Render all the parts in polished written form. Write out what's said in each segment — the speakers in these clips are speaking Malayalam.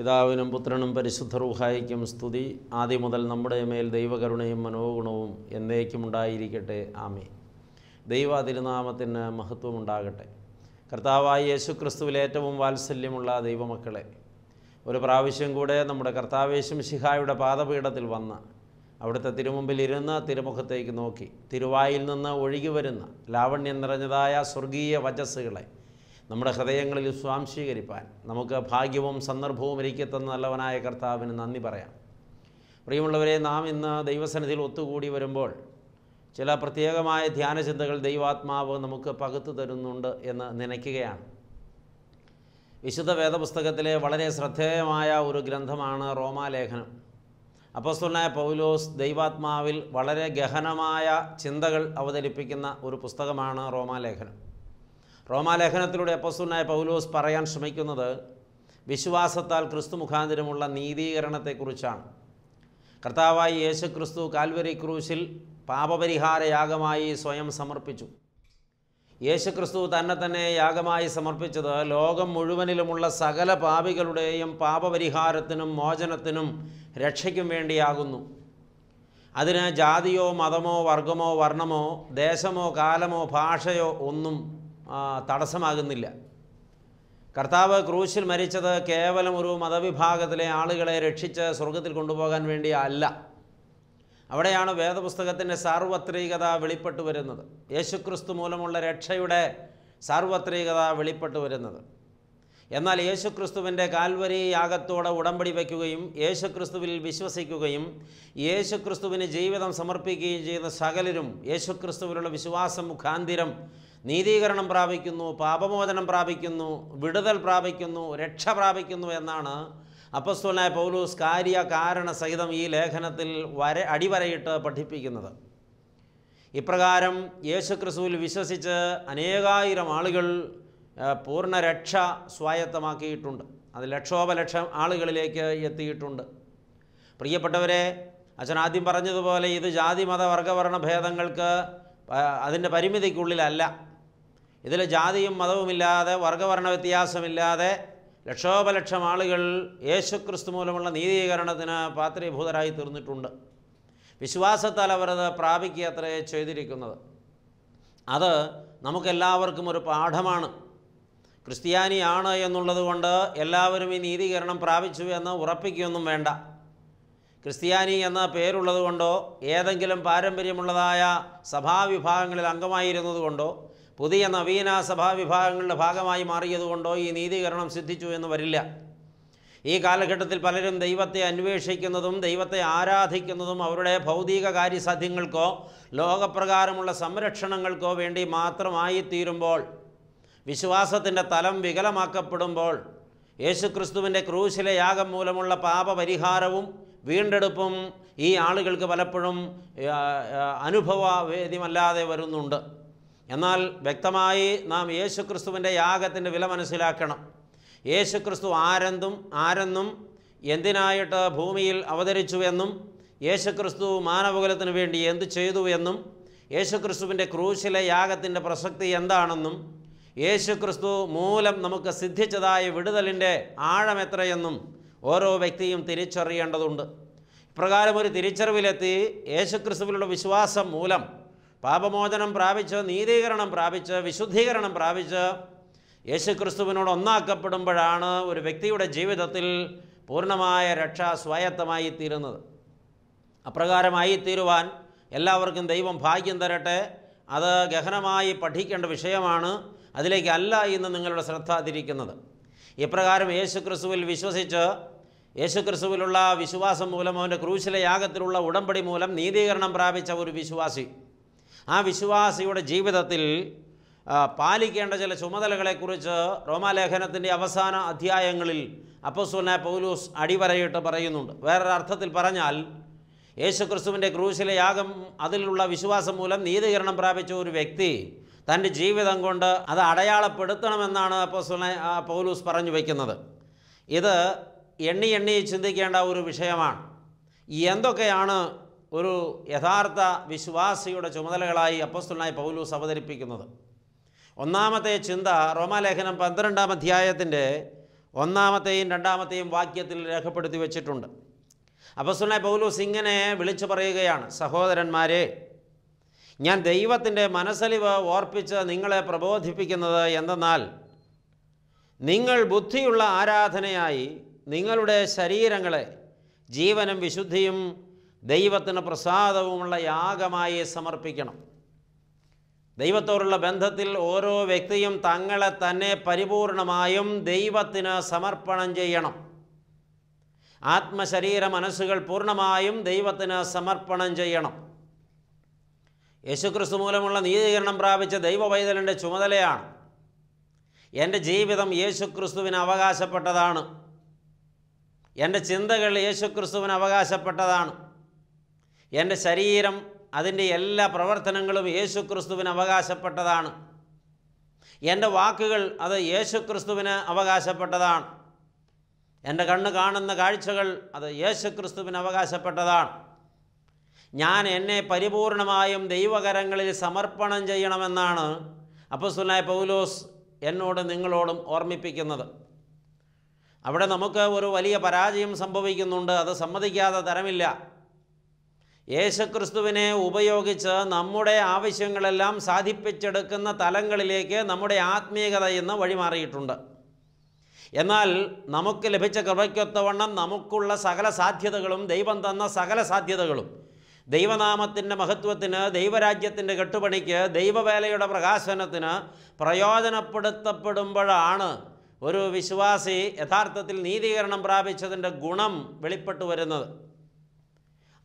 പിതാവിനും പുത്രനും പരിശുദ്ധ റൂഹായിക്കും സ്തുതി. ആദ്യം മുതൽ നമ്മുടെ മേൽ ദൈവകരുണയും മനോഗുണവും എന്നേക്കും ഉണ്ടായിരിക്കട്ടെ. ആമേൻ. ദൈവ തിരുനാമത്തിന് മഹത്വമുണ്ടാകട്ടെ. കർത്താവായ യേശുക്രിസ്തുവിൽ ഏറ്റവും വാത്സല്യമുള്ള ദൈവമക്കളെ, ഒരു പ്രാവശ്യം കൂടെ നമ്മുടെ കർത്താവേശു മിശിഹായുടെ പാദപീഠത്തിൽ വന്ന് അവിടുത്തെ തിരുമുമ്പിൽ ഇരുന്ന് തിരുമുഖത്തേക്ക് നോക്കി തിരുവായിൽ നിന്ന് ഒഴുകി വരുന്ന ലാവണ്യം നിറഞ്ഞതായ സ്വർഗീയ വചസ്സുകളെ നമ്മുടെ ഹൃദയങ്ങളിൽ സ്വാംശീകരിപ്പാൻ നമുക്ക് ഭാഗ്യവും സന്ദർഭവും ഒരുക്കിത്തന്ന നല്ലവനായ കർത്താവിന് നന്ദി പറയാം. പ്രിയമുള്ളവരെ, നാം ഇന്ന് ദൈവസന്നിധിയിൽ ഒത്തുകൂടി വരുമ്പോൾ ചില പ്രത്യേകമായ ധ്യാനചിന്തകൾ ദൈവാത്മാവ് നമുക്ക് പകുത്തു തരുന്നുണ്ട് എന്ന് നനയ്ക്കുകയാണ്. വിശുദ്ധ വേദപുസ്തകത്തിലെ വളരെ ശ്രദ്ധേയമായ ഒരു ഗ്രന്ഥമാണ് റോമാലേഖനം. അപ്പോസ്തലനായ പൗലോസ് ദൈവാത്മാവിൽ വളരെ ഗഹനമായ ചിന്തകൾ അവതരിപ്പിക്കുന്ന ഒരു പുസ്തകമാണ് റോമാലേഖനം. റോമാലേഖനത്തിലൂടെ അപ്പോസ്തലനായ പൗലോസ് പറയാൻ ശ്രമിക്കുന്നത് വിശ്വാസത്താൽ ക്രിസ്തു മുഖാന്തരമുള്ള നീതീകരണത്തെക്കുറിച്ചാണ്. കർത്താവായി യേശു ക്രിസ്തു കാൽവരി ക്രൂശിൽ പാപപരിഹാര യാഗമായി സ്വയം സമർപ്പിച്ചു. യേശു ക്രിസ്തു തന്നെ യാഗമായി സമർപ്പിച്ചത് ലോകം മുഴുവനിലുമുള്ള സകല പാപികളുടെയും പാപപരിഹാരത്തിനും മോചനത്തിനും രക്ഷയ്ക്കും വേണ്ടിയാകുന്നു. അതിന് ജാതിയോ മതമോ വർഗമോ വർണ്ണമോ ദേശമോ കാലമോ ഭാഷയോ ഒന്നും തടസ്സമാകുന്നില്ല. കർത്താവ് ക്രൂശിൽ മരിച്ചത് കേവലം ഒരു മതവിഭാഗത്തിലെ ആളുകളെ രക്ഷിച്ച് സ്വർഗത്തിൽ കൊണ്ടുപോകാൻ വേണ്ടി അല്ല. അവിടെയാണ് വേദപുസ്തകത്തിൻ്റെ സാർവത്രികത വെളിപ്പെട്ടു വരുന്നത്. യേശുക്രിസ്തു മൂലമുള്ള രക്ഷയുടെ സാർവത്രികത വെളിപ്പെട്ടു വരുന്നത്. എന്നാൽ യേശുക്രിസ്തുവിൻ്റെ കാൽവരി യാഗത്തോടെ ഉടമ്പടി വയ്ക്കുകയും യേശുക്രിസ്തുവിൽ വിശ്വസിക്കുകയും യേശുക്രിസ്തുവിന് ജീവിതം സമർപ്പിക്കുകയും ചെയ്യുന്ന സകലരും യേശുക്രിസ്തുവിലുള്ള വിശ്വാസം മുഖാന്തിരം നീതീകരണം പ്രാപിക്കുന്നു, പാപമോചനം പ്രാപിക്കുന്നു, വിടുതൽ പ്രാപിക്കുന്നു, രക്ഷ പ്രാപിക്കുന്നു എന്നാണ് അപ്പോസ്തലനായ പൗലോസ് കാര്യകാരണ സഹിതം ഈ ലേഖനത്തിൽ അടിവരയിട്ട് പഠിപ്പിക്കുന്നത്. ഇപ്രകാരം യേശുക്രിസ്തുവിൽ വിശ്വസിച്ച് അനേകായിരം ആളുകൾ പൂർണ്ണ രക്ഷ സ്വായത്തമാക്കിയിട്ടുണ്ട്. അത് ലക്ഷോപലക്ഷം ആളുകളിലേക്ക് എത്തിയിട്ടുണ്ട്. പ്രിയപ്പെട്ടവരെ, അച്ഛൻ ആദ്യം പറഞ്ഞതുപോലെ ഇത് ജാതി മത വർഗവർണ്ണ ഭേദങ്ങൾക്ക് അതിൻ്റെ പരിമിതിക്കുള്ളിലല്ല. ഇതിൽ ജാതിയും മതവുമില്ലാതെ വർഗവർണ്ണ വ്യത്യാസമില്ലാതെ ലക്ഷോപലക്ഷം ആളുകൾ യേശുക്രിസ്തു മൂലമുള്ള നീതീകരണത്തിന് പാത്രീഭൂതരായി തീർന്നിട്ടുണ്ട്. വിശ്വാസത്താൽ അവരത് പ്രാപിക്കുക അത്രേ ചെയ്തിരിക്കുന്നത്. അത് നമുക്കെല്ലാവർക്കും ഒരു പാഠമാണ്. ക്രിസ്ത്യാനിയാണ് എന്നുള്ളത് കൊണ്ട് എല്ലാവരും ഈ നീതീകരണം പ്രാപിച്ചു എന്ന് ഉറപ്പിക്കുകയൊന്നും വേണ്ട. ക്രിസ്ത്യാനി എന്ന പേരുള്ളത് കൊണ്ടോ ഏതെങ്കിലും പാരമ്പര്യമുള്ളതായ സഭാവിഭാഗങ്ങളിൽ അംഗമായിരുന്നത് കൊണ്ടോ പുതിയ നവീന സഭാവിഭാഗങ്ങളുടെ ഭാഗമായി മാറിയതുകൊണ്ടോ ഈ നീതീകരണം സിദ്ധിച്ചു എന്ന് വരില്ല. ഈ കാലഘട്ടത്തിൽ പലരും ദൈവത്തെ അന്വേഷിക്കുന്നതും ദൈവത്തെ ആരാധിക്കുന്നതും അവരുടെ ഭൗതിക കാര്യസാധ്യങ്ങൾക്കോ ലോകപ്രകാരമുള്ള സംരക്ഷണങ്ങൾക്കോ വേണ്ടി മാത്രമായിത്തീരുമ്പോൾ, വിശ്വാസത്തിൻ്റെ തലം വികലമാക്കപ്പെടുമ്പോൾ, യേശുക്രിസ്തുവിൻ്റെ ക്രൂശിലെ യാഗം മൂലമുള്ള പാപപരിഹാരവും വീണ്ടെടുപ്പും ഈ ആളുകൾക്ക് പലപ്പോഴും അനുഭവവേദ്യമല്ലാതെ വരുന്നുണ്ട്. എന്നാൽ വ്യക്തമായി നാം യേശുക്രിസ്തുവിൻ്റെ യാഗത്തിൻ്റെ വില മനസ്സിലാക്കണം. യേശുക്രിസ്തു ആരെന്നും എന്തിനായിട്ട് ഭൂമിയിൽ അവതരിച്ചുവെന്നും യേശുക്രിസ്തു മാനവകുലത്തിന് വേണ്ടി എന്തു ചെയ്തു എന്നും യേശുക്രിസ്തുവിൻ്റെ ക്രൂശിലെ യാഗത്തിൻ്റെ പ്രസക്തി എന്താണെന്നും യേശുക്രിസ്തു മൂലം നമുക്ക് സിദ്ധിച്ചതായ വിടുതലിൻ്റെ ആഴം എത്രയെന്നും ഓരോ വ്യക്തിയും തിരിച്ചറിയേണ്ടതുണ്ട്. ഇപ്രകാരം ഒരു തിരിച്ചറിവിലെത്തി യേശുക്രിസ്തുവിലുള്ള വിശ്വാസം മൂലം പാപമോചനം പ്രാപിച്ച് നീതീകരണം പ്രാപിച്ച് വിശുദ്ധീകരണം പ്രാപിച്ച് യേശുക്രിസ്തുവിനോട് ഒന്നാക്കപ്പെടുമ്പോഴാണ് ഒരു വ്യക്തിയുടെ ജീവിതത്തിൽ പൂർണ്ണമായ രക്ഷ സ്വായത്തമായി തീരുന്നത്. അപ്രകാരമായി തീരുവാൻ എല്ലാവർക്കും ദൈവം ഭാഗ്യം തരട്ടെ. അത് ഗഹനമായി പഠിക്കേണ്ട വിഷയമാണ്. അതിലേക്കല്ല ഇന്ന് നിങ്ങളുടെ ശ്രദ്ധ തിരിക്കുന്നത്. ഇപ്രകാരം യേശുക്രിസ്തുവിൽ വിശ്വസിച്ച് യേശുക്രിസ്തുവിലുള്ള വിശ്വാസം മൂലം അവൻ്റെ ക്രൂശിലെ യാഗത്തിലുള്ള ഉടമ്പടി മൂലം നീതീകരണം പ്രാപിച്ച ഒരു വിശ്വാസി, ആ വിശ്വാസിയുടെ ജീവിതത്തിൽ പാലിക്കേണ്ട ചില ചുമതലകളെക്കുറിച്ച് റോമാലേഖനത്തിൻ്റെ അവസാന അധ്യായങ്ങളിൽ അപ്പോസ്തലനായ പൗലോസ് അടിവരയിട്ട് പറയുന്നുണ്ട്. വേറൊരർത്ഥത്തിൽ പറഞ്ഞാൽ യേശുക്രിസ്തുവിൻ്റെ ക്രൂശിലെ യാഗം അതിലുള്ള വിശ്വാസം മൂലം നീതീകരണം പ്രാപിച്ച ഒരു വ്യക്തി തൻ്റെ ജീവിതം കൊണ്ട് അത് അടയാളപ്പെടുത്തണമെന്നാണ് അപ്പോസ്തലനായ പൗലോസ് പറഞ്ഞു വയ്ക്കുന്നത്. ഇത് എണ്ണി ചിന്തിക്കേണ്ട ഒരു വിഷയമാണ്. എന്തൊക്കെയാണ് ഒരു യഥാർത്ഥ വിശ്വാസിയുടെ ചുമതലകളായി അപ്പോസ്തലനായ പൗലോസ് അവതരിപ്പിക്കുന്നത്? ഒന്നാമത്തെ ചിന്ത റോമാലേഖനം 12-ാം അധ്യായത്തിൻ്റെ ഒന്നാമത്തെയും രണ്ടാമത്തെയും വാക്യത്തിൽ രേഖപ്പെടുത്തി വച്ചിട്ടുണ്ട്. അപ്പോസ്തലനായ പൗലോസ് ഇങ്ങനെ വിളിച്ചു പറയുകയാണ്, സഹോദരന്മാരെ, ഞാൻ ദൈവത്തിൻ്റെ മനസ്സലിവ് ഓർപ്പിച്ച് നിങ്ങളെ പ്രബോധിപ്പിക്കുന്നത് എന്തെന്നാൽ, നിങ്ങൾ ബുദ്ധിയുള്ള ആരാധനയായി നിങ്ങളുടെ ശരീരങ്ങളെ ജീവനും വിശുദ്ധിയും ദൈവത്തിന് പ്രസാദവുമുള്ള യാഗമായി സമർപ്പിക്കണം. ദൈവത്തോടുള്ള ബന്ധത്തിൽ ഓരോ വ്യക്തിയും തങ്ങളെ തന്നെ പരിപൂർണമായും ദൈവത്തിന് സമർപ്പണം ചെയ്യണം. ആത്മശരീര മനസ്സുകൾ പൂർണ്ണമായും ദൈവത്തിന് സമർപ്പണം ചെയ്യണം. യേശുക്രിസ്തു മൂലമുള്ള നീതീകരണം പ്രാപിച്ച ദൈവപൈതലിൻ്റെ ചുമതലയാണ്. എൻ്റെ ജീവിതം യേശുക്രിസ്തുവിന് അവകാശപ്പെട്ടതാണ്. എൻ്റെ ചിന്തകൾ യേശുക്രിസ്തുവിന് അവകാശപ്പെട്ടതാണ്. എൻ്റെ ശരീരം, അതിൻ്റെ എല്ലാ പ്രവർത്തനങ്ങളും യേശുക്രിസ്തുവിന് അവകാശപ്പെട്ടതാണ്. എൻ്റെ വാക്കുകൾ അത് യേശുക്രിസ്തുവിന് അവകാശപ്പെട്ടതാണ്. എൻ്റെ കണ്ണ് കാണുന്ന കാഴ്ചകൾ അത് യേശുക്രിസ്തുവിന് അവകാശപ്പെട്ടതാണ്. ഞാൻ എന്നെ പരിപൂർണമായും ദൈവകരങ്ങളിൽ സമർപ്പണം ചെയ്യണമെന്നാണ് അപ്പോസ്തലനായ പൗലോസ് എന്നോട് നിങ്ങളോടും ഓർമ്മിപ്പിക്കുന്നത്. അവിടെ നമുക്ക് ഒരു വലിയ പരാജയം സംഭവിക്കുന്നുണ്ട്. അത് സമ്മതിക്കാതെ തരമില്ല. യേശുക്രിസ്തുവിനെ ഉപയോഗിച്ച് നമ്മുടെ ആവശ്യങ്ങളെല്ലാം സാധിപ്പിച്ചെടുക്കുന്ന തലങ്ങളിലേക്ക് നമ്മുടെ ആത്മീയത ഇന്ന് വഴിമാറിയിട്ടുണ്ട്. എന്നാൽ നമുക്ക് ലഭിച്ച കൃപയ്ക്കൊത്തവണ്ണം നമുക്കുള്ള സകല സാധ്യതകളും, ദൈവം തന്ന സകല സാധ്യതകളും ദൈവനാമത്തിൻ്റെ മഹത്വത്തിന്, ദൈവരാജ്യത്തിൻ്റെ കെട്ടുപണിക്ക്, ദൈവവേലയുടെ പ്രകാശനത്തിന് പ്രയോജനപ്പെടുത്തപ്പെടുമ്പോഴാണ് ഒരു വിശ്വാസി യഥാർത്ഥത്തിൽ നീതീകരണം പ്രാപിച്ചതിൻ്റെ ഗുണം വെളിപ്പെട്ടു വരുന്നത്.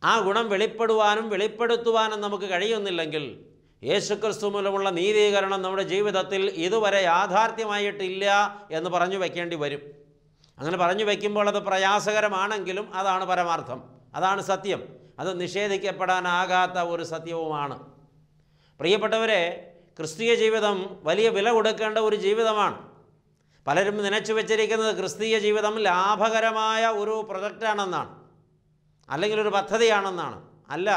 ആ ഗുണം വെളിപ്പെടുവാനും വെളിപ്പെടുത്തുവാനും നമുക്ക് കഴിയുന്നില്ലെങ്കിൽ യേശുക്രിസ്തു മൂലമുള്ള നീതീകരണം നമ്മുടെ ജീവിതത്തിൽ ഇതുവരെ യാഥാർത്ഥ്യമായിട്ടില്ല എന്ന് പറഞ്ഞു വയ്ക്കേണ്ടി വരും. അങ്ങനെ പറഞ്ഞു വയ്ക്കുമ്പോൾ അത് പ്രയാസകരമാണെങ്കിലും അതാണ് പരമാർത്ഥം, അതാണ് സത്യം, അത് നിഷേധിക്കപ്പെടാനാകാത്ത ഒരു സത്യവുമാണ്. പ്രിയപ്പെട്ടവരെ, ക്രിസ്തീയ ജീവിതം വലിയ വില കൊടുക്കേണ്ട ഒരു ജീവിതമാണ്. പലരും നനച്ചു വച്ചിരിക്കുന്നത് ക്രിസ്തീയ ജീവിതം ലാഭകരമായ ഒരു പ്രൊജക്റ്റാണെന്നാണ്, അല്ലെങ്കിൽ ഒരു പദ്ധതിയാണെന്നാണ്. അല്ല,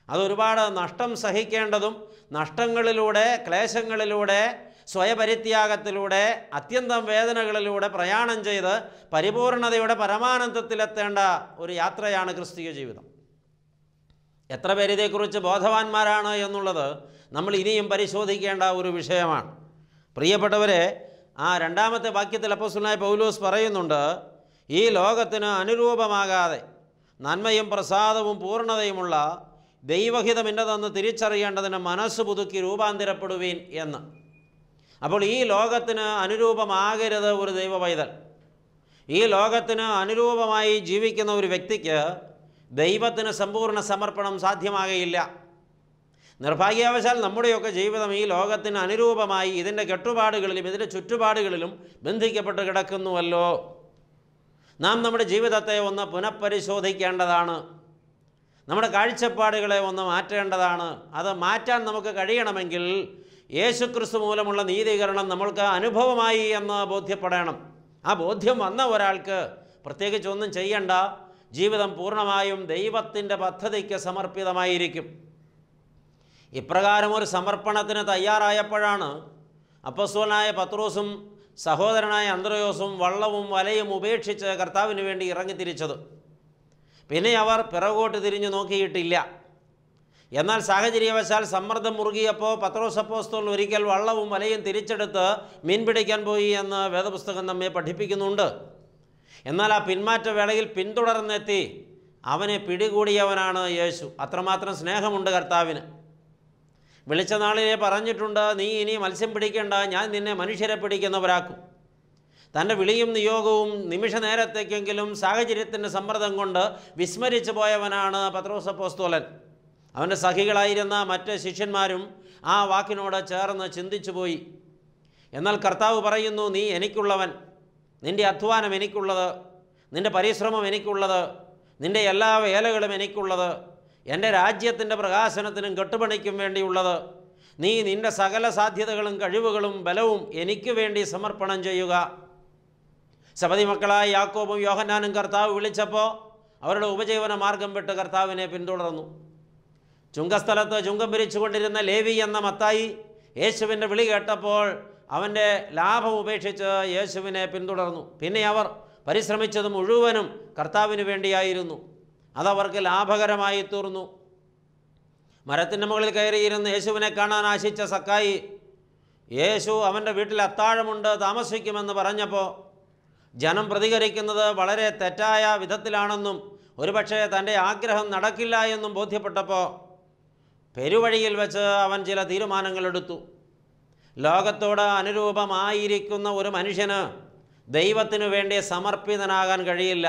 അതൊരുപാട് നഷ്ടം സഹിക്കേണ്ടതും, നഷ്ടങ്ങളിലൂടെ, ക്ലേശങ്ങളിലൂടെ, സ്വയപരിത്യാഗത്തിലൂടെ, അത്യന്തം വേദനകളിലൂടെ പ്രയാണം ചെയ്ത് പരിപൂർണതയുടെ പരമാനന്ദത്തിലെത്തേണ്ട ഒരു യാത്രയാണ് ക്രിസ്തീയ ജീവിതം. എത്ര പേര് ഇതേക്കുറിച്ച് ബോധവാന്മാരാണ് എന്നുള്ളത് നമ്മൾ ഇനിയും പരിശോധിക്കേണ്ട ഒരു വിഷയമാണ്. പ്രിയപ്പെട്ടവരെ, ആ രണ്ടാമത്തെ വാക്യത്തിൽ അപ്പോസ്തലനായ പൗലോസ് പറയുന്നുണ്ട്, ഈ ലോകത്തിന് അനുരൂപമാകാതെ നന്മയും പ്രസാദവും പൂർണ്ണതയുമുള്ള ദൈവഹിതം ഇന്നതെന്ന് തിരിച്ചറിയേണ്ടതിന് മനസ്സ് പുതുക്കി രൂപാന്തരപ്പെടുവീൻ എന്ന്. അപ്പോൾ ഈ ലോകത്തിന് അനുരൂപമാകരുത് ഒരു ദൈവപൈതൽ. ഈ ലോകത്തിന് അനുരൂപമായി ജീവിക്കുന്ന ഒരു വ്യക്തിക്ക് ദൈവത്തിന് സമ്പൂർണ്ണ സമർപ്പണം സാധ്യമാകയില്ല. നിർഭാഗ്യാവശാൽ നമ്മുടെയൊക്കെ ജീവിതം ഈ ലോകത്തിന് അനുരൂപമായി ഇതിൻ്റെ കെട്ടുപാടുകളിലും ഇതിൻ്റെ ചുറ്റുപാടുകളിലും ബന്ധിക്കപ്പെട്ട് കിടക്കുന്നുവല്ലോ. നാം നമ്മുടെ ജീവിതത്തെ ഒന്ന് പുനഃപരിശോധിക്കേണ്ടതാണ്. നമ്മുടെ കാഴ്ചപ്പാടുകളെ ഒന്ന് മാറ്റേണ്ടതാണ്. അത് മാറ്റാൻ നമുക്ക് കഴിയണമെങ്കിൽ യേശുക്രിസ്തു മൂലമുള്ള നീതീകരണം നമ്മൾക്ക് അനുഭവമായി എന്ന് ബോധ്യപ്പെടണം. ആ ബോധ്യം വന്ന ഒരാൾക്ക് പ്രത്യേകിച്ചൊന്നും ചെയ്യണ്ട, ജീവിതം പൂർണ്ണമായും ദൈവത്തിൻ്റെ പദ്ധതിക്ക് സമർപ്പിതമായിരിക്കും. ഇപ്രകാരം ഒരു സമർപ്പണത്തിന് തയ്യാറായപ്പോഴാണ് അപ്പോസ്തലനായ പത്രോസും സഹോദരനായ അന്ത്രയോസും വള്ളവും വലയും ഉപേക്ഷിച്ച് കർത്താവിന് വേണ്ടി ഇറങ്ങിത്തിരിച്ചത്. പിന്നെ അവർ പിറകോട്ട് തിരിഞ്ഞു നോക്കിയിട്ടില്ല. എന്നാൽ സാഹചര്യവശാൽ സമ്മർദ്ദം മുറുകിയപ്പോൾ പത്രോസ് അപ്പോസ്തലൻ ഒരിക്കൽ വള്ളവും വലയും തിരിച്ചെടുത്ത് മീൻ പിടിക്കാൻ പോയി എന്ന് വേദപുസ്തകം നമ്മെ പഠിപ്പിക്കുന്നുണ്ട്. എന്നാൽ ആ പിന്മാറ്റ വേളയിൽ പിന്തുടർന്നെത്തി അവനെ പിടികൂടിയവനാണ് യേശു. അത്രമാത്രം സ്നേഹമുണ്ട് കർത്താവിന്. വിളിച്ച നാളിലെ പറഞ്ഞിട്ടുണ്ട്, നീ ഇനി മത്സ്യം പിടിക്കേണ്ട, ഞാൻ നിന്നെ മനുഷ്യരെ പിടിക്കുന്നവരാക്കും. തൻ്റെ വിളിയും നിയോഗവും നിമിഷ നേരത്തേക്കെങ്കിലും സാഹചര്യത്തിൻ്റെ സമ്മർദ്ദം കൊണ്ട് വിസ്മരിച്ചു പോയവനാണ് പത്രോസ് അപ്പോസ്തലൻ. അവൻ്റെ സഖികളായിരുന്ന മറ്റ് ശിഷ്യന്മാരും ആ വാക്കിനോട് ചേർന്ന് ചിന്തിച്ചു പോയി. എന്നാൽ കർത്താവ് പറയുന്നു, നീ എനിക്കുള്ളവൻ, നിൻ്റെ അധ്വാനം എനിക്കുള്ളത്, നിൻ്റെ പരിശ്രമം എനിക്കുള്ളത്, നിൻ്റെ എല്ലാ വേലകളും എനിക്കുള്ളത്, എൻ്റെ രാജ്യത്തിൻ്റെ പ്രകാശനത്തിനും കെട്ടുപണിക്കും വേണ്ടിയുള്ളത്. നീ നിൻ്റെ സകല സാധ്യതകളും കഴിവുകളും ബലവും എനിക്ക് വേണ്ടി സമർപ്പണം ചെയ്യുക. സബദി മക്കളായ യാക്കോബും യോഹന്നാനും കർത്താവ് വിളിച്ചപ്പോൾ അവരുടെ ഉപജീവന മാർഗം വിട്ട് കർത്താവിനെ പിന്തുടർന്നു. ചുങ്കസ്ഥലത്ത് ചുങ്കം പിരിച്ചുകൊണ്ടിരുന്ന ലേവി എന്ന മത്തായി യേശുവിൻ്റെ വിളി കേട്ടപ്പോൾ അവൻ്റെ ലാഭം ഉപേക്ഷിച്ച് യേശുവിനെ പിന്തുടർന്നു. പിന്നെ അവർ പരിശ്രമിച്ചത് മുഴുവനും കർത്താവിന് വേണ്ടിയായിരുന്നു. അതവർക്ക് ലാഭകരമായി തീർന്നു. മരത്തിൻ്റെ മുകളിൽ കയറിയിരുന്ന് യേശുവിനെ കാണാൻ ആശിച്ച സക്കായി യേശു അവൻ്റെ വീട്ടിൽ അത്താഴമുണ്ട്, താമസിക്കുമെന്ന് പറഞ്ഞപ്പോൾ ജനം പ്രതികരിക്കുന്നത് വളരെ തെറ്റായ വിധത്തിലാണെന്നും ഒരുപക്ഷെ തൻ്റെ ആഗ്രഹം നടക്കില്ല എന്നും ബോധ്യപ്പെട്ടപ്പോൾ പെരുവഴിയിൽ വെച്ച് അവൻ ചില തീരുമാനങ്ങളെടുത്തു. ലോകത്തോട് അനുരൂപമായിരിക്കുന്ന ഒരു മനുഷ്യന് ദൈവത്തിനു വേണ്ടി സമർപ്പിതനാകാൻ കഴിയില്ല.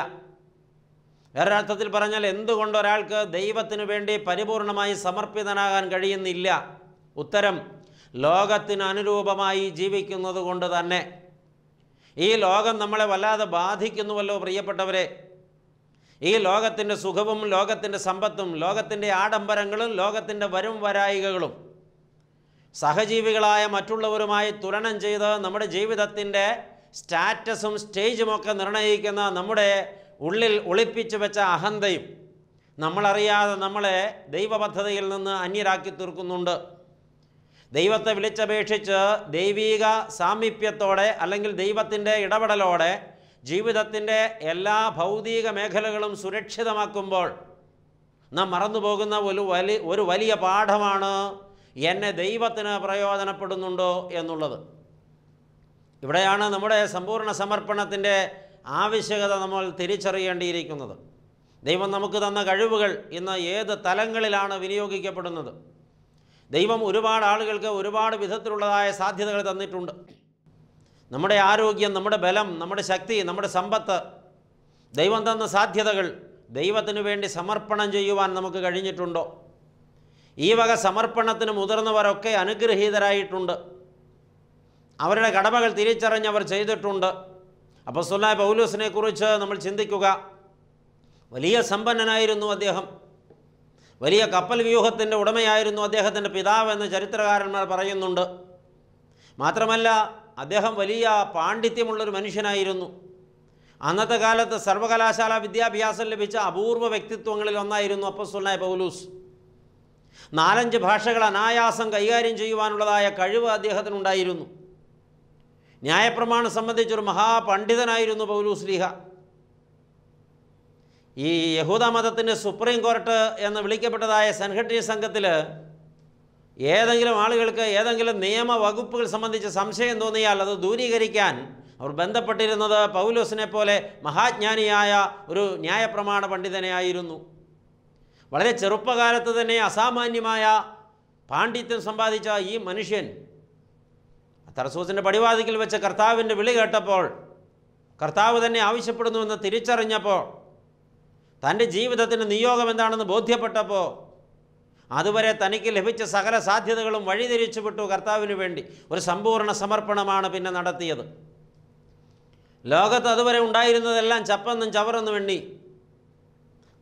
വേറൊരർത്ഥത്തിൽ പറഞ്ഞാൽ എന്തുകൊണ്ട് ഒരാൾക്ക് ദൈവത്തിനു വേണ്ടി പരിപൂർണമായി സമർപ്പിതനാകാൻ കഴിയുന്നില്ല? ഉത്തരം, ലോകത്തിന് അനുരൂപമായി ജീവിക്കുന്നത് കൊണ്ട് തന്നെ. ഈ ലോകം നമ്മളെ വല്ലാതെ ബാധിക്കുന്നുവല്ലോ പ്രിയപ്പെട്ടവരെ. ഈ ലോകത്തിൻ്റെ സുഖവും ലോകത്തിൻ്റെ സമ്പത്തും ലോകത്തിൻ്റെ ആഡംബരങ്ങളും ലോകത്തിൻ്റെ വരും വരായികകളും സഹജീവികളായ മറ്റുള്ളവരുമായി തുലനം ചെയ്ത് നമ്മുടെ ജീവിതത്തിൻ്റെ സ്റ്റാറ്റസും സ്റ്റേജുമൊക്കെ നിർണ്ണയിക്കുന്ന നമ്മുടെ ഉള്ളിൽ ഒളിപ്പിച്ചു വെച്ച അഹന്തയും നമ്മളറിയാതെ നമ്മളെ ദൈവപദ്ധതിയിൽ നിന്ന് അന്യരാക്കി തീർക്കുന്നുണ്ട്. ദൈവത്തെ വിളിച്ചപേക്ഷിച്ച് ദൈവീക സാമീപ്യത്തോടെ അല്ലെങ്കിൽ ദൈവത്തിൻ്റെ ഇടപെടലോടെ ജീവിതത്തിൻ്റെ എല്ലാ ഭൗതിക മേഖലകളും സുരക്ഷിതമാക്കുമ്പോൾ നാം മറന്നുപോകുന്ന ഒരു വലിയ പാഠമാണ് എന്നെ ദൈവത്തിന് പ്രയോജനപ്പെടുന്നുണ്ടോ എന്നുള്ളത്. ഇവിടെയാണ് നമ്മുടെ സമ്പൂർണ്ണ സമർപ്പണത്തിൻ്റെ ആവശ്യകത നമ്മൾ തിരിച്ചറിയേണ്ടിയിരിക്കുന്നത്. ദൈവം നമുക്ക് തന്ന കഴിവുകൾ ഇന്ന് ഏത് തലങ്ങളിലാണ് വിനിയോഗിക്കപ്പെടുന്നത്? ദൈവം ഒരുപാട് ആളുകൾക്ക് ഒരുപാട് വിധത്തിലുള്ളതായ സാധ്യതകൾ തന്നിട്ടുണ്ട്. നമ്മുടെ ആരോഗ്യം, നമ്മുടെ ബലം, നമ്മുടെ ശക്തി, നമ്മുടെ സമ്പത്ത്, ദൈവം തന്ന സാധ്യതകൾ ദൈവത്തിനു വേണ്ടി സമർപ്പണം ചെയ്യുവാൻ നമുക്ക് കഴിഞ്ഞിട്ടുണ്ടോ? ഈ വക സമർപ്പണത്തിന് മുതിർന്നവരൊക്കെ അനുഗ്രഹീതരായിട്ടുണ്ട്. അവരുടെ കടമകൾ തിരിച്ചറിഞ്ഞവർ ചെയ്തിട്ടുണ്ട്. അപ്പോസ്തലനായ പൗലോസിനെ കുറിച്ച് നമ്മൾ ചിന്തിക്കുക. വലിയ സമ്പന്നനായിരുന്നു അദ്ദേഹം. വലിയ കപ്പൽ വ്യൂഹത്തിൻ്റെ ഉടമയായിരുന്നു അദ്ദേഹത്തിൻ്റെ പിതാവ് എന്ന് ചരിത്രകാരന്മാർ പറയുന്നുണ്ട്. മാത്രമല്ല അദ്ദേഹം വലിയ പാണ്ഡിത്യമുള്ളൊരു മനുഷ്യനായിരുന്നു. അന്നത്തെ കാലത്ത് സർവകലാശാല വിദ്യാഭ്യാസം ലഭിച്ച അപൂർവ വ്യക്തിത്വങ്ങളിൽ ഒന്നായിരുന്നു അപ്പോസ്തലനായ പൗലോസ്. 4-5 ഭാഷകൾ അനായാസം കൈകാര്യം ചെയ്യുവാനുള്ളതായ കഴിവ് അദ്ദേഹത്തിനുണ്ടായിരുന്നു. ന്യായപ്രമാണം സംബന്ധിച്ചൊരു മഹാപണ്ഡിതനായിരുന്നു പൗലോസ് ലീഹ. ഈ യഹൂദ മതത്തിൻ്റെ സുപ്രീം കോർട്ട് എന്ന് വിളിക്കപ്പെട്ടതായ സൻഹെഡ്രിൻ സംഘത്തിൽ ഏതെങ്കിലും ആളുകൾക്ക് ഏതെങ്കിലും നിയമവകുപ്പുകൾ സംബന്ധിച്ച് സംശയം തോന്നിയാൽ അത് ദൂരീകരിക്കാൻ അവർ ബന്ധപ്പെട്ടിരുന്നത് പൗലോസിനെ പോലെ മഹാജ്ഞാനിയായ ഒരു ന്യായപ്രമാണ പണ്ഡിതനെയായിരുന്നു. വളരെ ചെറുപ്പകാലത്ത് തന്നെ അസാമാന്യമായ പാണ്ഡിത്യം സമ്പാദിച്ച ഈ മനുഷ്യൻ തർസൂസിൻ്റെ പടിവാതിക്കൽ വെച്ച് കർത്താവിൻ്റെ വിളി കേട്ടപ്പോൾ, കർത്താവ് തന്നെ ആവശ്യപ്പെടുന്നുവെന്ന് തിരിച്ചറിഞ്ഞപ്പോൾ, തൻ്റെ ജീവിതത്തിൻ്റെ നിയോഗം എന്താണെന്ന് ബോധ്യപ്പെട്ടപ്പോൾ അതുവരെ തനിക്ക് ലഭിച്ച സകല സാധ്യതകളും വഴിതിരിച്ചു വിട്ടു കർത്താവിന് വേണ്ടി. ഒരു സമ്പൂർണ്ണ സമർപ്പണമാണ് പിന്നെ നടത്തിയത്. ലോകത്ത് അതുവരെ ഉണ്ടായിരുന്നതെല്ലാം ചപ്പെന്നും ചവറെന്നും എണ്ണി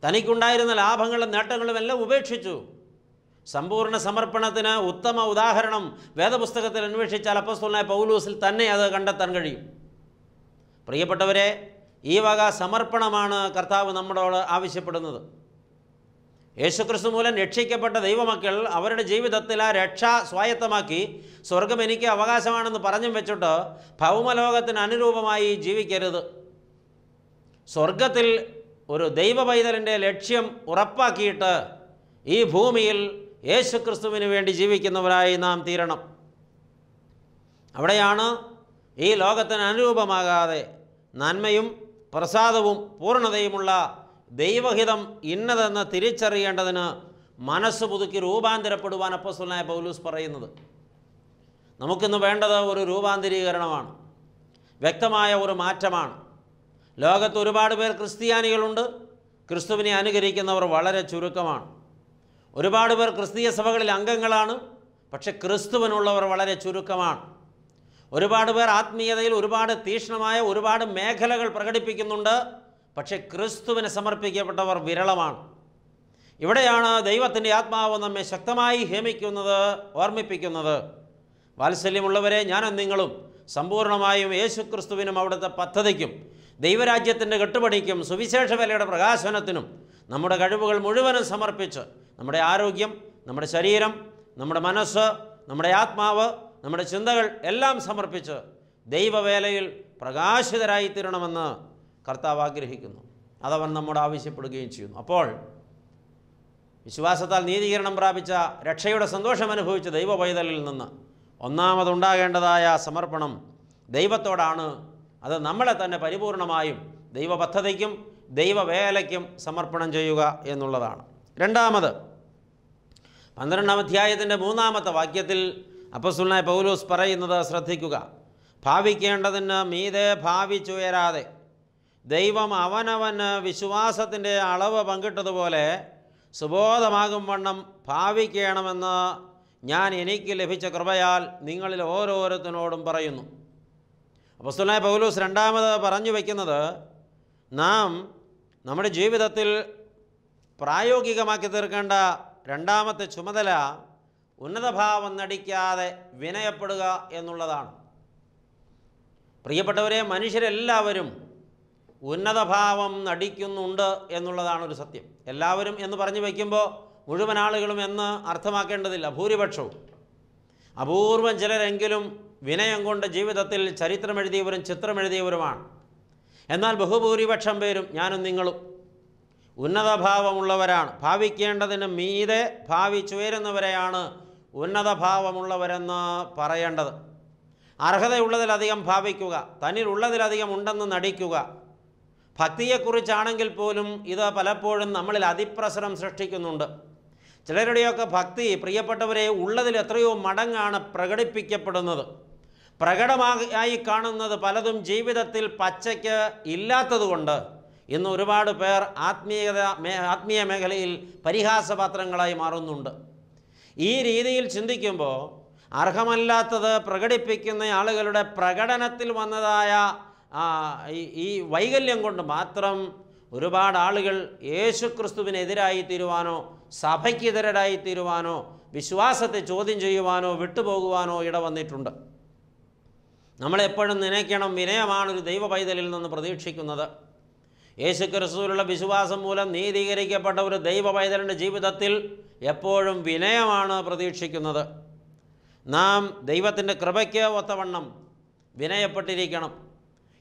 തനിക്കുണ്ടായിരുന്ന ലാഭങ്ങളും നേട്ടങ്ങളും എല്ലാം ഉപേക്ഷിച്ചു. സമ്പൂർണ്ണ സമർപ്പണത്തിന് ഉത്തമ ഉദാഹരണം വേദപുസ്തകത്തിൽ അന്വേഷിച്ചാൽ അപ്പോസ്തലനായ പൗലോസിൽ തന്നെ അത് കണ്ടെത്താൻ കഴിയും. പ്രിയപ്പെട്ടവരെ, ഈ വക സമർപ്പണമാണ് കർത്താവ് നമ്മളോട് ആവശ്യപ്പെടുന്നത്. യേശുക്രിസ്തു മൂലം രക്ഷിക്കപ്പെട്ട ദൈവമക്കൾ അവരുടെ ജീവിതത്തിൽ ആ രക്ഷ സ്വായത്തമാക്കി സ്വർഗം എനിക്ക് അവകാശമാണെന്ന് പറഞ്ഞും വെച്ചിട്ട് ഭൗമലോകത്തിന് അനുരൂപമായി ജീവിക്കരുത്. സ്വർഗത്തിൽ ഒരു ദൈവ പൈതലിൻ്റെ ലക്ഷ്യം ഉറപ്പാക്കിയിട്ട് ഈ ഭൂമിയിൽ യേശുക്രിസ്തുവിന് വേണ്ടി ജീവിക്കുന്നവരായി നാം തീരണം. അവിടെയാണ് ഈ ലോകത്തിന് അനുരൂപമാകാതെ നന്മയും പ്രസാദവും പൂർണ്ണതയുമുള്ള ദൈവഹിതം ഇന്നതെന്ന് തിരിച്ചറിയേണ്ടതിന് മനസ്സ് പുതുക്കി രൂപാന്തരപ്പെടുവാൻ അപ്പോസ്തലനായ പൗലോസ് പറയുന്നത്. നമുക്കിന്ന് വേണ്ടത് ഒരു രൂപാന്തരീകരണമാണ്, വ്യക്തമായ ഒരു മാറ്റമാണ്. ലോകത്ത് ഒരുപാട് പേർ ക്രിസ്ത്യാനികളുണ്ട്, ക്രിസ്തുവിനെ അനുകരിക്കുന്നവർ വളരെ ചുരുക്കമാണ്. ഒരുപാട് പേർ ക്രിസ്തീയ സഭകളിൽ അംഗങ്ങളാണ്, പക്ഷെ ക്രിസ്തുവിനുള്ളവർ വളരെ ചുരുക്കമാണ്. ഒരുപാട് പേർ ആത്മീയതയിൽ ഒരുപാട് തീക്ഷ്ണമായ ഒരുപാട് മേഖലകൾ പ്രകടിപ്പിക്കുന്നുണ്ട്, പക്ഷെ ക്രിസ്തുവിനെ സമർപ്പിക്കപ്പെട്ടവർ വിരളമാണ്. ഇവിടെയാണ് ദൈവത്തിൻ്റെ ആത്മാവ് നമ്മെ ശക്തമായി ഹേമിക്കുന്നത്, ഓർമ്മിപ്പിക്കുന്നത്. വാത്സല്യമുള്ളവരെ, ഞാനും നിങ്ങളും സമ്പൂർണ്ണമായും യേശുക്രിസ്തുവിനും അവിടുത്തെ പദ്ധതിക്കും ദൈവരാജ്യത്തിൻ്റെ കെട്ടുപണിക്കും സുവിശേഷ വേലയുടെ പ്രകാശനത്തിനും നമ്മുടെ കഴിവുകൾ മുഴുവനും സമർപ്പിച്ച് നമ്മുടെ ആരോഗ്യം, നമ്മുടെ ശരീരം, നമ്മുടെ മനസ്സ്, നമ്മുടെ ആത്മാവ്, നമ്മുടെ ചിന്തകൾ എല്ലാം സമർപ്പിച്ച് ദൈവവേലയിൽ പ്രകാശിതരായിത്തീരണമെന്ന് കർത്താവ് ആഗ്രഹിക്കുന്നു. അതവൻ നമ്മോട് ആവശ്യപ്പെടുകയും ചെയ്യുന്നു. അപ്പോൾ വിശ്വാസത്താൽ നീതീകരണം പ്രാപിച്ച രക്ഷയുടെ സന്തോഷം അനുഭവിച്ച ദൈവ പൈതലിൽ നിന്ന് ഒന്നാമതുണ്ടാകേണ്ടതായ സമർപ്പണം ദൈവത്തോടാണ്. അത് നമ്മളെ തന്നെ പരിപൂർണമായും ദൈവ പദ്ധതിക്കും ദൈവവേലയ്ക്കും സമർപ്പണം ചെയ്യുക എന്നുള്ളതാണ്. രണ്ടാമത് 12-ാം അധ്യായത്തിൻ്റെ 3-ാമത്തെ വാക്യത്തിൽ അപ്പോസ്തലനായ പൗലോസ് പറയുന്നത് ശ്രദ്ധിക്കുക. ഭാവിക്കേണ്ടതിന് മീതെ ഭാവിച്ചുയരാതെ ദൈവം അവനവന് വിശ്വാസത്തിൻ്റെ അളവ് പങ്കിട്ടതുപോലെ സുബോധമാകും വണ്ണം ഭാവിക്കണമെന്ന് ഞാൻ എനിക്ക് ലഭിച്ച കൃപയാൽ നിങ്ങളിൽ ഓരോരുത്തരോടും പറയുന്നു. അപ്പോസ്തലനായ പൗലോസ് രണ്ടാമത് പറഞ്ഞു വയ്ക്കുന്നത്, നാം നമ്മുടെ ജീവിതത്തിൽ പ്രായോഗികമാക്കി തീർക്കേണ്ട രണ്ടാമത്തെ ചുമതല ഉന്നതഭാവം നടിക്കാതെ വിനയപ്പെടുക എന്നുള്ളതാണ്. പ്രിയപ്പെട്ടവരെ, മനുഷ്യരെല്ലാവരും ഉന്നതഭാവം നടിക്കുന്നുണ്ട് എന്നുള്ളതാണ് ഒരു സത്യം. എല്ലാവരും എന്ന് പറഞ്ഞു വയ്ക്കുമ്പോൾ മുഴുവൻ ആളുകളും എന്ന് അർത്ഥമാക്കേണ്ടതില്ല. ഭൂരിപക്ഷവും, അപൂർവം ചിലരെങ്കിലും വിനയം കൊണ്ട് ജീവിതത്തിൽ ചരിത്രമെഴുതിയവരും ചിത്രമെഴുതിയവരുമാണ്. എന്നാൽ ബഹുഭൂരിപക്ഷം പേരും, ഞാനും നിങ്ങളും, ഉന്നതഭാവമുള്ളവരാണ്. ഭാവിക്കേണ്ടതിന് മീതെ ഭാവിച്ചുയരുന്നവരെയാണ് ഉന്നതഭാവമുള്ളവരെന്ന് പറയേണ്ടത്. അർഹതയുള്ളതിലധികം ഭാവിക്കുക, തന്നിലുള്ളതിലധികം ഉണ്ടെന്ന് നടിക്കുക. ഭക്തിയെക്കുറിച്ചാണെങ്കിൽ പോലും ഇത് പലപ്പോഴും നമ്മളിൽ അതിപ്രസരം സൃഷ്ടിക്കുന്നുണ്ട്. ചിലരുടെയൊക്കെ ഭക്തി, പ്രിയപ്പെട്ടവരെ, ഉള്ളതിൽ എത്രയോ മടങ്ങാണ് പ്രകടിപ്പിക്കപ്പെടുന്നത്. പ്രകടമായി കാണുന്നത് പലതും ജീവിതത്തിൽ പച്ചയ്ക്ക് ഇല്ലാത്തതുകൊണ്ട് ഇന്ന് ഒരുപാട് പേർ ആത്മീയ മേഖലയിൽ പരിഹാസപാത്രങ്ങളായി മാറുന്നുണ്ട്. ഈ രീതിയിൽ ചിന്തിക്കുമ്പോൾ അർഹമല്ലാത്തത് പ്രകടിപ്പിക്കുന്ന ആളുകളുടെ പ്രകടനത്തിൽ വന്നതായ ഈ വൈകല്യം കൊണ്ട് മാത്രം ഒരുപാട് ആളുകൾ യേശുക്രിസ്തുവിനെതിരായി തീരുവാനോ സഭയ്ക്കെതിരായി തീരുവാനോ വിശ്വാസത്തെ ചോദ്യം ചെയ്യുവാനോ വിട്ടുപോകുവാനോ ഇടവന്നിട്ടുണ്ട്. നമ്മളെപ്പോഴും നനയ്ക്കണം, വിനയമാണ് ഒരു ദൈവ പൈതലിൽ നിന്ന് പ്രതീക്ഷിക്കുന്നത്. യേശുക്രിസ്തുവിലുള്ള വിശ്വാസം മൂലം നീതീകരിക്കപ്പെട്ട ഒരു ദൈവ പൈതലിൻ്റെ ജീവിതത്തിൽ എപ്പോഴും വിനയമാണ് പ്രതീക്ഷിക്കുന്നത്. നാം ദൈവത്തിൻ്റെ കൃപയ്ക്ക് ഒത്തവണ്ണം വിനയപ്പെട്ടിരിക്കണം.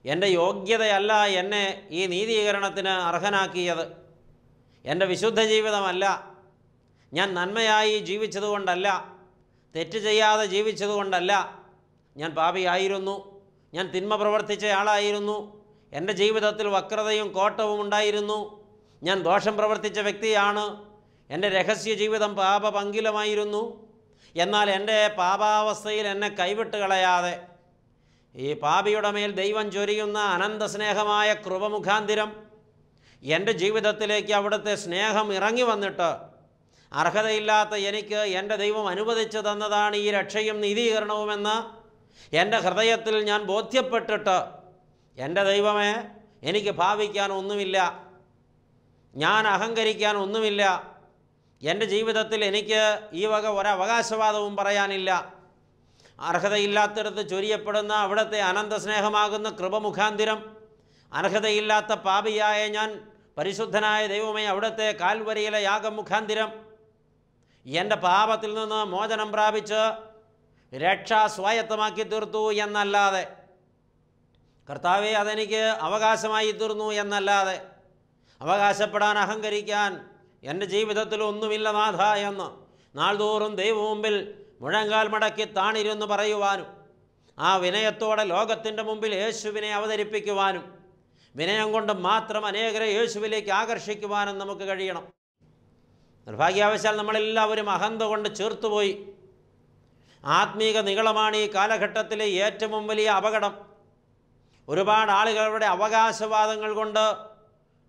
എൻ്റെ യോഗ്യതയല്ല എന്നെ ഈ നീതീകരണത്തിന് അർഹനാക്കിയത്, എൻ്റെ വിശുദ്ധ ജീവിതമല്ല, ഞാൻ നന്മയായി ജീവിച്ചതുകൊണ്ടല്ല, തെറ്റ് ചെയ്യാതെ ജീവിച്ചതുകൊണ്ടല്ല. ഞാൻ പാപിയായിരുന്നു, ഞാൻ തിന്മ പ്രവർത്തിച്ച ആളായിരുന്നു, എൻ്റെ ജീവിതത്തിൽ വക്രതയും കോട്ടവും ഉണ്ടായിരുന്നു, ഞാൻ ദോഷം പ്രവർത്തിച്ച വ്യക്തിയാണ്, എൻ്റെ രഹസ്യ ജീവിതം പാപപങ്കിലമായിരുന്നു. എന്നാൽ എൻ്റെ പാപാവസ്ഥയിൽ എന്നെ കൈവിട്ട് കളയാതെ ഈ പാപിയുടെ മേൽ ദൈവം ചൊരിയുന്ന അനന്ത സ്നേഹമായ കൃപ മുഖാന്തിരം എൻ്റെ ജീവിതത്തിലേക്ക് അവിടുത്തെ സ്നേഹം ഇറങ്ങി വന്നിട്ട് അർഹതയില്ലാത്ത എനിക്ക് എൻ്റെ ദൈവം അനുവദിച്ചു തന്നതാണ് ഈ രക്ഷയും നീതീകരണവുമെന്ന് എൻ്റെ ഹൃദയത്തിൽ ഞാൻ ബോധ്യപ്പെട്ടിട്ട്, എൻ്റെ ദൈവമേ, എനിക്ക് ഭാവിക്കാൻ ഒന്നുമില്ല, ഞാൻ അഹങ്കരിക്കാൻ ഒന്നുമില്ല, എൻ്റെ ജീവിതത്തിൽ എനിക്ക് ഈ വക ഒരവകാശവാദവും പറയാനില്ല, അർഹതയില്ലാത്തിടത്ത് ചൊരിയപ്പെടുന്ന അവിടുത്തെ അനന്ത സ്നേഹമാകുന്ന കൃപ മുഖാന്തിരം അർഹതയില്ലാത്ത പാപിയായ ഞാൻ പരിശുദ്ധനായ ദൈവമേ അവിടുത്തെ കാൽവരിയിലെ യാഗം മുഖാന്തിരം എൻ്റെ പാപത്തിൽ നിന്ന് മോചനം പ്രാപിച്ച് രക്ഷ സ്വായത്തമാക്കി തീർത്തു എന്നല്ലാതെ, കർത്താവെ അതെനിക്ക് അവകാശമായി തീർന്നു എന്നല്ലാതെ, അവകാശപ്പെടാൻ അഹങ്കരിക്കാൻ എൻ്റെ ജീവിതത്തിൽ ഒന്നുമില്ല നാഥ എന്ന് നാൾതോറും ദൈവമുമ്പിൽ മുഴങ്കാൽ മടക്കി താണിരുന്ന് പറയുവാനും ആ വിനയത്തോടെ ലോകത്തിൻ്റെ മുമ്പിൽ യേശുവിനെ അവതരിപ്പിക്കുവാനും വിനയം കൊണ്ട് മാത്രം അനേകരെ യേശുവിലേക്ക് ആകർഷിക്കുവാനും നമുക്ക് കഴിയണം. നിർഭാഗ്യാവശാൽ നമ്മളെല്ലാവരും അഹന്ത കൊണ്ട് ചേർത്തുപോയി. ആത്മീക നിഗളമാണ് ഈ കാലഘട്ടത്തിലെ ഏറ്റവും വലിയ അപകടം. ഒരുപാട് ആളുകളുടെ അവകാശവാദങ്ങൾ കൊണ്ട്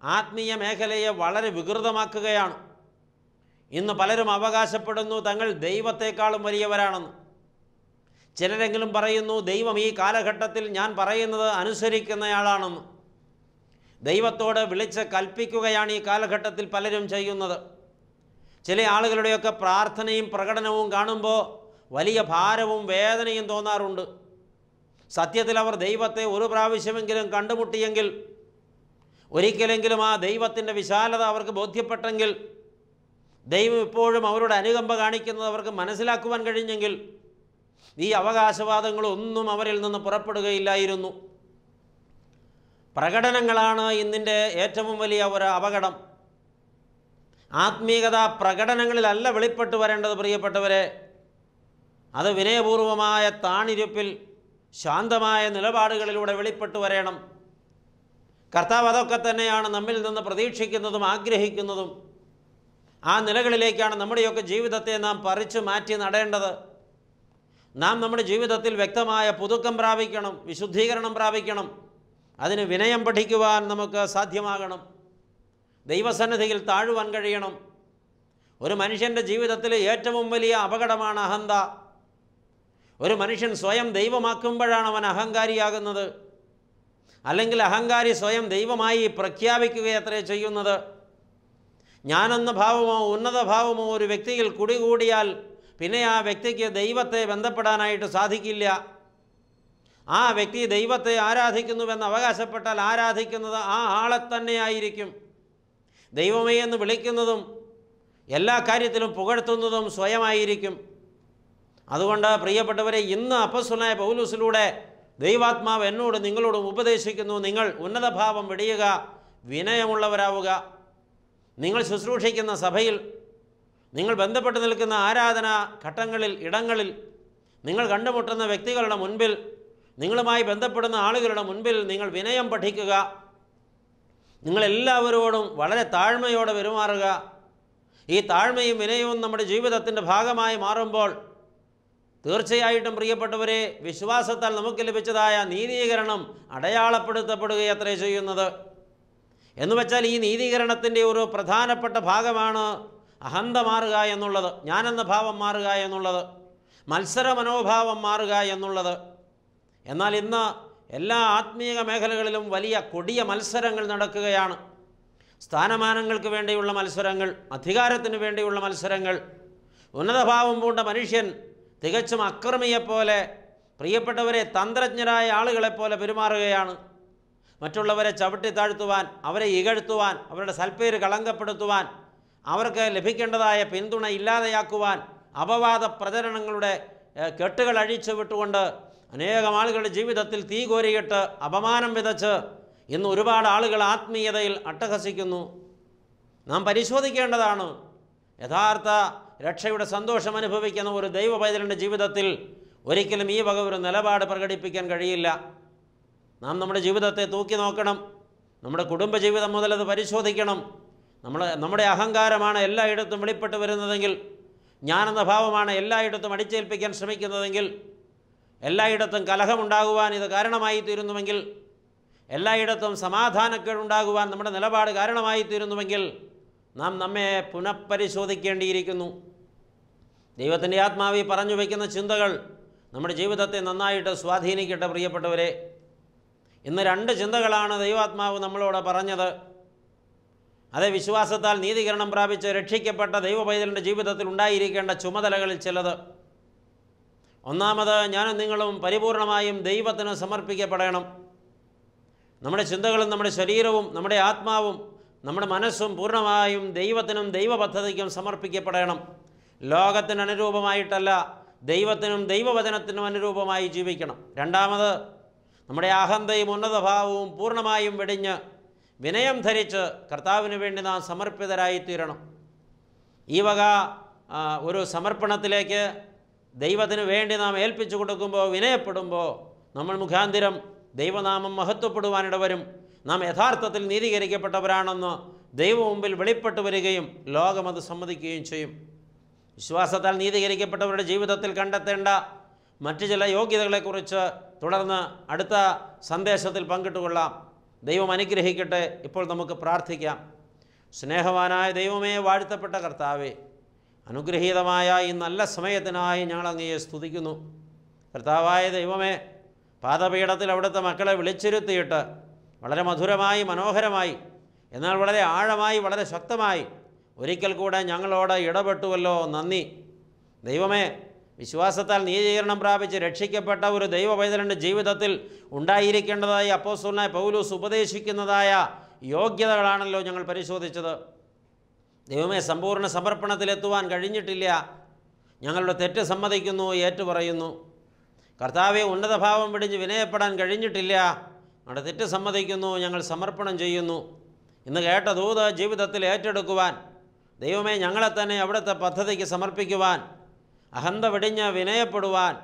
ആത്മീയ മേഖലയെ വളരെ വികൃതമാക്കുകയാണ്. ഇന്ന് പലരും അവകാശപ്പെടുന്നു തങ്ങൾ ദൈവത്തെക്കാളും വലിയവരാണെന്ന്. ചിലരെങ്കിലും പറയുന്നു ദൈവം ഈ കാലഘട്ടത്തിൽ ഞാൻ പറയുന്നത് അനുസരിക്കുന്നയാളാണെന്ന്. ദൈവത്തോട് വിളിച്ച് കൽപ്പിക്കുകയാണ് ഈ കാലഘട്ടത്തിൽ പലരും ചെയ്യുന്നത്. ചില ആളുകളുടെയൊക്കെ പ്രാർത്ഥനയും പ്രകടനവും കാണുമ്പോൾ വലിയ ഭാരവും വേദനയും തോന്നാറുണ്ട്. സത്യത്തിൽ അവർ ദൈവത്തെ ഒരു പ്രാവശ്യമെങ്കിലും കണ്ടുമുട്ടിയെങ്കിൽ, ഒരിക്കലെങ്കിലും ആ ദൈവത്തിൻ്റെ വിശാലത അവർക്ക് ബോധ്യപ്പെട്ടെങ്കിൽ, ദൈവം ഇപ്പോഴും അവരുടെ അനുകമ്പ കാണിക്കുന്നത് അവർക്ക് മനസ്സിലാക്കുവാൻ കഴിഞ്ഞെങ്കിൽ, ഈ അവകാശവാദങ്ങളൊന്നും അവരിൽ നിന്ന് പുറപ്പെടുകയില്ലായിരുന്നു. പ്രകടനങ്ങളാണ് ഇന്നിൻ്റെ ഏറ്റവും വലിയ ഒരു അപകടം. ആത്മീയത പ്രകടനങ്ങളിലല്ല വെളിപ്പെട്ട് വരേണ്ടത് പ്രിയപ്പെട്ടവരെ. അത് വിനയപൂർവമായ താണിരിപ്പിൽ ശാന്തമായ നിലപാടുകളിലൂടെ വെളിപ്പെട്ട് വരണം. കർത്താവ് അതൊക്കെ തന്നെയാണ് നമ്മിൽ നിന്ന് പ്രതീക്ഷിക്കുന്നതും ആഗ്രഹിക്കുന്നതും. ആ നിലകളിലേക്കാണ് നമ്മുടെയൊക്കെ ജീവിതത്തെ നാം പറിച്ചു മാറ്റി നടേണ്ടത്. നാം നമ്മുടെ ജീവിതത്തിൽ വ്യക്തമായ പുതുക്കം പ്രാപിക്കണം, വിശുദ്ധീകരണം പ്രാപിക്കണം. അതിന് വിനയം പഠിക്കുവാൻ നമുക്ക് സാധ്യമാകണം. ദൈവസന്നിധിയിൽ താഴുവാൻ കഴിയണം. ഒരു മനുഷ്യൻ്റെ ജീവിതത്തിൽ ഏറ്റവും വലിയ അപകടമാണ് അഹന്ത. ഒരു മനുഷ്യൻ സ്വയം ദൈവമാക്കുമ്പോഴാണ് അവൻ അഹങ്കാരിയാകുന്നത്. അല്ലെങ്കിൽ അഹങ്കാരി സ്വയം ദൈവമായി പ്രഖ്യാപിക്കുകയത്രേ ചെയ്യുന്നത്. ഞാനെന്ന ഭാവമോ ഉന്നത ഭാവമോ ഒരു വ്യക്തിയിൽ കുടികൂടിയാൽ പിന്നെ ആ വ്യക്തിക്ക് ദൈവത്തെ ബന്ധപ്പെടാനായിട്ട് സാധിക്കില്ല. ആ വ്യക്തി ദൈവത്തെ ആരാധിക്കുന്നുവെന്ന് അവകാശപ്പെട്ടാൽ ആരാധിക്കുന്നത് ആ ആളെ തന്നെയായിരിക്കും. ദൈവമേ എന്ന് വിളിക്കുന്നതും എല്ലാ കാര്യത്തിലും പുകഴ്ത്തുന്നതും സ്വയമായിരിക്കും. അതുകൊണ്ട് പ്രിയപ്പെട്ടവരെ, ഇന്ന് അപ്പോസ്തലനായ പൗലോസിലൂടെ ദൈവാത്മാവ് എന്നോട് നിങ്ങളോടും ഉപദേശിക്കുന്നു, നിങ്ങൾ ഉന്നത ഭാവം വെടിയുക, വിനയമുള്ളവരാവുക. നിങ്ങൾ ശുശ്രൂഷിക്കുന്ന സഭയിൽ, നിങ്ങൾ ബന്ധപ്പെട്ട് നിൽക്കുന്ന ആരാധനാ ഘട്ടങ്ങളിൽ, ഇടങ്ങളിൽ, നിങ്ങൾ കണ്ടുമുട്ടുന്ന വ്യക്തികളുടെ മുൻപിൽ, നിങ്ങളുമായി ബന്ധപ്പെടുന്ന ആളുകളുടെ മുൻപിൽ നിങ്ങൾ വിനയം പഠിക്കുക. നിങ്ങളെല്ലാവരോടും വളരെ താഴ്മയോടെ പെരുമാറുക. ഈ താഴ്മയും വിനയവും നമ്മുടെ ജീവിതത്തിൻ്റെ ഭാഗമായി മാറുമ്പോൾ തീർച്ചയായിട്ടും പ്രിയപ്പെട്ടവരെ, വിശ്വാസത്താൽ നമുക്ക് ലഭിച്ചതായ നീതീകരണം അടയാളപ്പെടുത്തപ്പെടുകയത്രേ ചെയ്യുന്നത്. എന്നുവെച്ചാൽ ഈ നീതീകരണത്തിൻ്റെ ഒരു പ്രധാനപ്പെട്ട ഭാഗമാണ് അഹന്ത മാറുക എന്നുള്ളത്, ഞാനെന്ന ഭാവം മാറുക എന്നുള്ളത്, മത്സര മനോഭാവം മാറുക എന്നുള്ളത്. എന്നാൽ ഇന്ന് എല്ലാ ആത്മീയ മേഖലകളിലും വലിയ കൊടിയ മത്സരങ്ങൾ നടക്കുകയാണ്. സ്ഥാനമാനങ്ങൾക്ക് വേണ്ടിയുള്ള മത്സരങ്ങൾ, അധികാരത്തിന് വേണ്ടിയുള്ള മത്സരങ്ങൾ. ഉന്നതഭാവം പൂണ്ട മനുഷ്യൻ തികച്ചും അക്രമിയെപ്പോലെ, പ്രിയപ്പെട്ടവരെ തന്ത്രജ്ഞരായ ആളുകളെപ്പോലെ പെരുമാറുകയാണ്. മറ്റുള്ളവരെ ചവിട്ടി താഴ്ത്തുവാൻ, അവരെ ഇകഴ്ത്തുവാൻ, അവരുടെ സൽപ്പേര് കളങ്കപ്പെടുത്തുവാൻ, അവർക്ക് ലഭിക്കേണ്ടതായ പിന്തുണ ഇല്ലാതെയാക്കുവാൻ, അപവാദ പ്രചരണങ്ങളുടെ കെട്ടുകൾ അഴിച്ചു വിട്ടുകൊണ്ട് അനേകം ആളുകളുടെ ജീവിതത്തിൽ തീ കോരിയിട്ട് അപമാനം വിതച്ച് ഇന്ന് ഒരുപാട് ആളുകൾ ആത്മീയതയിൽ അട്ടഹസിക്കുന്നു. നാം പരിശോധിക്കേണ്ടതാണ്. യഥാർത്ഥ രക്ഷയുടെ സന്തോഷം അനുഭവിക്കുന്ന ഒരു ദൈവ പൈതലിൻ്റെ ജീവിതത്തിൽ ഒരിക്കലും ഈ വക ഒരു നിലപാട് പ്രകടിപ്പിക്കാൻ കഴിയില്ല. നാം നമ്മുടെ ജീവിതത്തെ തൂക്കി നോക്കണം. നമ്മുടെ കുടുംബജീവിതം മുതൽ അത് പരിശോധിക്കണം. നമ്മുടെ അഹങ്കാരമാണ് എല്ലായിടത്തും വെളിപ്പെട്ട് വരുന്നതെങ്കിൽ, ഞാനെന്ന ഭാവമാണ് എല്ലായിടത്തും അടിച്ചേൽപ്പിക്കാൻ ശ്രമിക്കുന്നതെങ്കിൽ, എല്ലായിടത്തും കലഹമുണ്ടാകുവാൻ ഇത് കാരണമായി തീരുന്നുവെങ്കിൽ, എല്ലായിടത്തും സമാധാനക്കേടുണ്ടാകുവാൻ നമ്മുടെ നിലപാട് കാരണമായി തീരുന്നുവെങ്കിൽ, നാം നമ്മെ പുനഃപരിശോധിക്കേണ്ടിയിരിക്കുന്നു. ദൈവത്തിൻ്റെ ആത്മാവി പറഞ്ഞു വയ്ക്കുന്ന ചിന്തകൾ നമ്മുടെ ജീവിതത്തെ നന്നായിട്ട് സ്വാധീനിക്കട്ടെ പ്രിയപ്പെട്ടവരെ. ഇന്ന് 2 ചിന്തകളാണ് ദൈവാത്മാവ് നമ്മളോട് പറഞ്ഞത്. അതേ വിശ്വാസത്താൽ നീതീകരണം പ്രാപിച്ച് രക്ഷിക്കപ്പെട്ട ദൈവ പൈതലിൻ്റെ ജീവിതത്തിൽ ഉണ്ടായിരിക്കേണ്ട ചുമതലകളിൽ ചിലത്. ഒന്നാമത്, ഞാനും നിങ്ങളും പരിപൂർണമായും ദൈവത്തിന് സമർപ്പിക്കപ്പെടണം. നമ്മുടെ ചിന്തകളും നമ്മുടെ ശരീരവും നമ്മുടെ ആത്മാവും നമ്മുടെ മനസ്സും പൂർണ്ണമായും ദൈവത്തിനും ദൈവപദ്ധതിക്കും സമർപ്പിക്കപ്പെടണം. ലോകത്തിന് അനുരൂപമായിട്ടല്ല, ദൈവത്തിനും ദൈവവചനത്തിനും അനുരൂപമായി ജീവിക്കണം. രണ്ടാമത്, നമ്മുടെ അഹന്തയും ഉന്നതഭാവവും പൂർണ്ണമായും വെടിഞ്ഞ് വിനയം ധരിച്ച് കർത്താവിന് വേണ്ടി നാം സമർപ്പിതരായിത്തീരണം. ഈ വക ഒരു സമർപ്പണത്തിലേക്ക് ദൈവത്തിന് വേണ്ടി നാം ഏൽപ്പിച്ചു കൊടുക്കുമ്പോൾ, വിനയപ്പെടുമ്പോൾ, നമ്മൾ മുഖാന്തിരം ദൈവനാമം മഹത്വപ്പെടുവാനിടവരും. നാം യഥാർത്ഥത്തിൽ നീതീകരിക്കപ്പെട്ടവരാണെന്ന് ദൈവം മുമ്പിൽ വെളിപ്പെട്ട് വരികയും ലോകമത് സമ്മതിക്കുകയും ചെയ്യും. വിശ്വാസത്താൽ നീതീകരിക്കപ്പെട്ടവരുടെ ജീവിതത്തിൽ കണ്ടെത്തേണ്ട മറ്റു ചില യോഗ്യതകളെക്കുറിച്ച് തുടർന്ന് അടുത്ത സന്ദേശത്തിൽ പങ്കിട്ടുകൊള്ളാം. ദൈവം അനുഗ്രഹിക്കട്ടെ. ഇപ്പോൾ നമുക്ക് പ്രാർത്ഥിക്കാം. സ്നേഹവാനായ ദൈവമേ, വാഴ്ത്തപ്പെട്ട കർത്താവേ, അനുഗ്രഹീതമായ ഈ നല്ല സമയത്തിനായി ഞങ്ങൾ അങ്ങയെ സ്തുതിക്കുന്നു. കർത്താവായ ദൈവമേ, പാദപീഠത്തിൽ അവിടുത്തെ മക്കളെ വിളിച്ചിരുത്തിയിട്ട് വളരെ മധുരമായി, മനോഹരമായി, എന്നാൽ വളരെ ആഴമായി, വളരെ ശക്തമായി ഒരിക്കൽ കൂടെ ഞങ്ങളോട് ഇടപെട്ടുവല്ലോ. നന്ദി ദൈവമേ. വിശ്വാസത്താൽ നീതീകരണം പ്രാപിച്ച് രക്ഷിക്കപ്പെട്ട ഒരു ദൈവ പൈതലിൻ്റെ ജീവിതത്തിൽ ഉണ്ടായിരിക്കേണ്ടതായ അപ്പോസ്തലനായ പൗലോസ് ഉപദേശിക്കുന്നതായ യോഗ്യതകളാണല്ലോ ഞങ്ങൾ പരിശോധിച്ചത്. ദൈവമേ, സമ്പൂർണ്ണ സമർപ്പണത്തിലെത്തുവാൻ കഴിഞ്ഞിട്ടില്ല. ഞങ്ങളുടെ തെറ്റ് സമ്മതിക്കുന്നു, ഏറ്റുപറയുന്നു. കർത്താവെ, ഉന്നതഭാവം പിടിഞ്ഞ് വിനയപ്പെടാൻ കഴിഞ്ഞിട്ടില്ല. ഞങ്ങളുടെ തെറ്റ് സമ്മതിക്കുന്നു, ഞങ്ങൾ സമർപ്പണം ചെയ്യുന്നു. ഇന്ന് കേട്ട ദൂത് ജീവിതത്തിൽ ഏറ്റെടുക്കുവാൻ, ദൈവമേ, ഞങ്ങളെ തന്നെ അവിടുത്തെ പദ്ധതിക്ക് സമർപ്പിക്കുവാൻ, അഹന്ത വെടിഞ്ഞ് വിനയപ്പെടുവാൻ,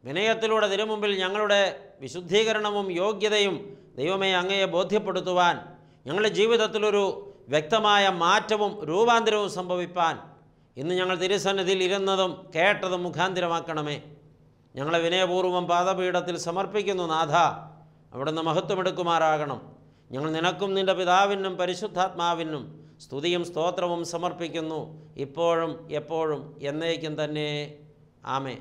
വിനയത്തിലൂടെ തിരുമുമ്പിൽ ഞങ്ങളുടെ വിശുദ്ധീകരണവും യോഗ്യതയും ദൈവമേ അങ്ങയെ ബോധ്യപ്പെടുത്തുവാൻ, ഞങ്ങളുടെ ജീവിതത്തിലൊരു വ്യക്തമായ മാറ്റവും രൂപാന്തരവും സംഭവിപ്പാൻ ഇന്ന് ഞങ്ങൾ തിരുസന്നിധിയിൽ ഇരുന്നതും കേട്ടതും മുഖാന്തരമാക്കണമേ. ഞങ്ങളെ വിനയപൂർവ്വം പാദപീഠത്തിൽ സമർപ്പിക്കുന്നു നാഥ. അവിടുന്ന് മഹത്വമെടുക്കുമാറാകണം. ഞങ്ങൾ നിനക്കും നിൻ്റെ പിതാവിനും പരിശുദ്ധാത്മാവിനും സ്തുതിയും സ്തോത്രവും സമർപ്പിക്കുന്നു, ഇപ്പോഴും എപ്പോഴും എന്നേക്കും തന്നെ. ആമേൻ.